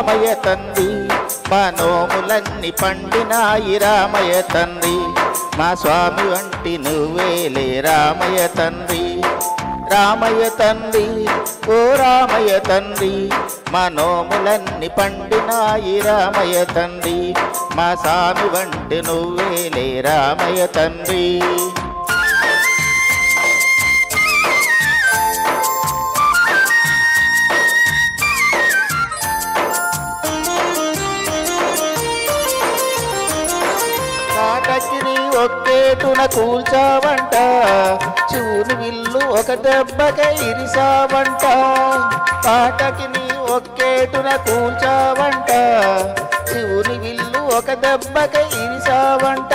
రామయ్య తండ్రి మనోములన్నీ పండినాయి రామయ్య తండ్రి మా స్వామి వంటి నువ్వేలే రామయ్య తండ్రి రామయ్య తండ్రి ఓ రామయ్య తండ్రి మనోములన్నీ పండినాయి రామయ్య తండ్రి మా స్వామి వంటి నువ్వేలే రామయ్య తండ్రి కాటకిని ఒక్కేటున కూల్చావంట చూరు విల్లు ఒక దెబ్బకై ఇరిసావంట కాటకిని ఒక్కేటున కూల్చావంట చూరు విల్లు ఒక దెబ్బకై ఇరిసావంట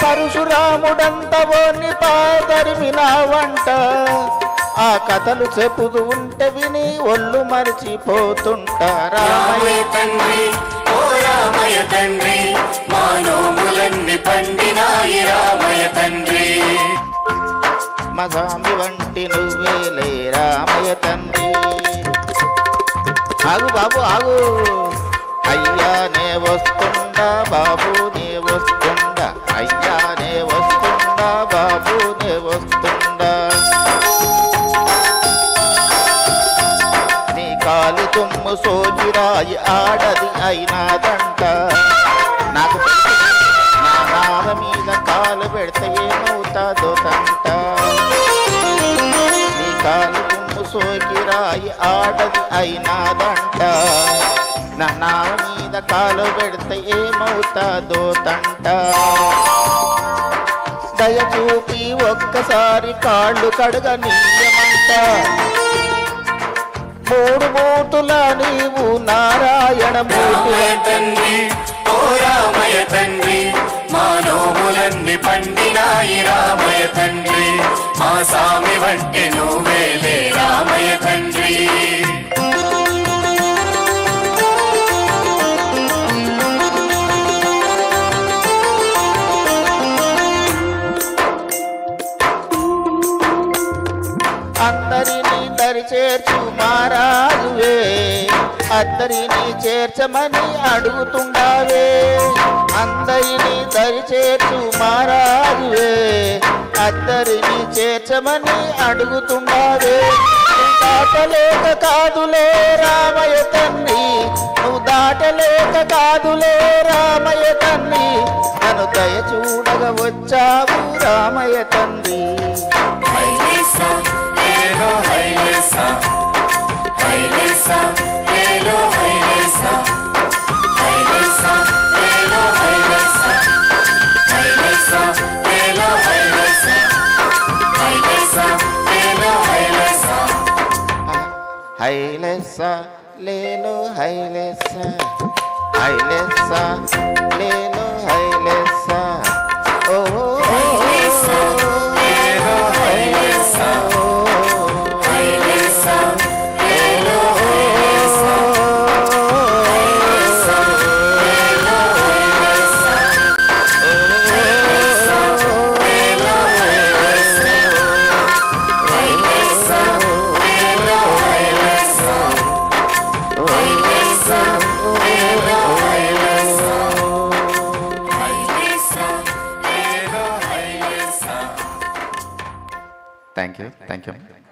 పరశురాముడంత ఓన్ని పాదరిమినావంట ఆ కథలు చెప్పుతూ ఉంటే విని ఒళ్ళు మరిచిపోతుంటా రామయ్య తండ్రి ఓ రామయ్య తండ్రి మనోములన్నీ పండినాయి రామయ్య తండ్రి మా స్వామి వంటి నువ్వేలే రామయ్య తండ్రి ఆగు బాబు ఆగు అయ్యా నే వస్తుండా బాబు నే వస్తుండా అయ్యా నే వస్తుండా బాబు నే వస్తుండా నీ కాలు తుమ్ము సోజిరాయి ఆడది అయినాదంట నాకు నా నావ మీద కాలు పెడితే ఏమవుతాదో తంట నీ కాలు తుమ్ము సోకిరాయి ఆడది అయినాదంట నా నావ మీద కాలు పెడితే ఏమవుతాదో తంట దయ చూపి ఒక్కసారి కాళ్ళు కడగనీయమంట మూడు మూతుల నీవు నారాయణ మూర్తి తండ్రి ఓ రామయ్య తండ్రి మనోములన్నీ పండినాయి రామయ్య తండ్రి మా స్వామి వంటి నువ్వేలే రామయ్య తండ్రి అందరినీ దరి చేర్చు మారాజువే అందరినీ చేర్చమని అడుగుతుండావే అందరినీ దరి చేర్చు మారాజువే అందరినీ చేర్చమని అడుగుతుండావే దాటలేక కాదులే రామయ్య తండ్రి నువ్వు దాటలేక కాదులే రామయ్య తండ్రి నన్ను దయ చూడగా వచ్చావు రామయ్య తండ్రి హైలెస్సా లేలో హైలెస్సా హైలెస్సా లేలో హైలెస్సా ఓ Thank you.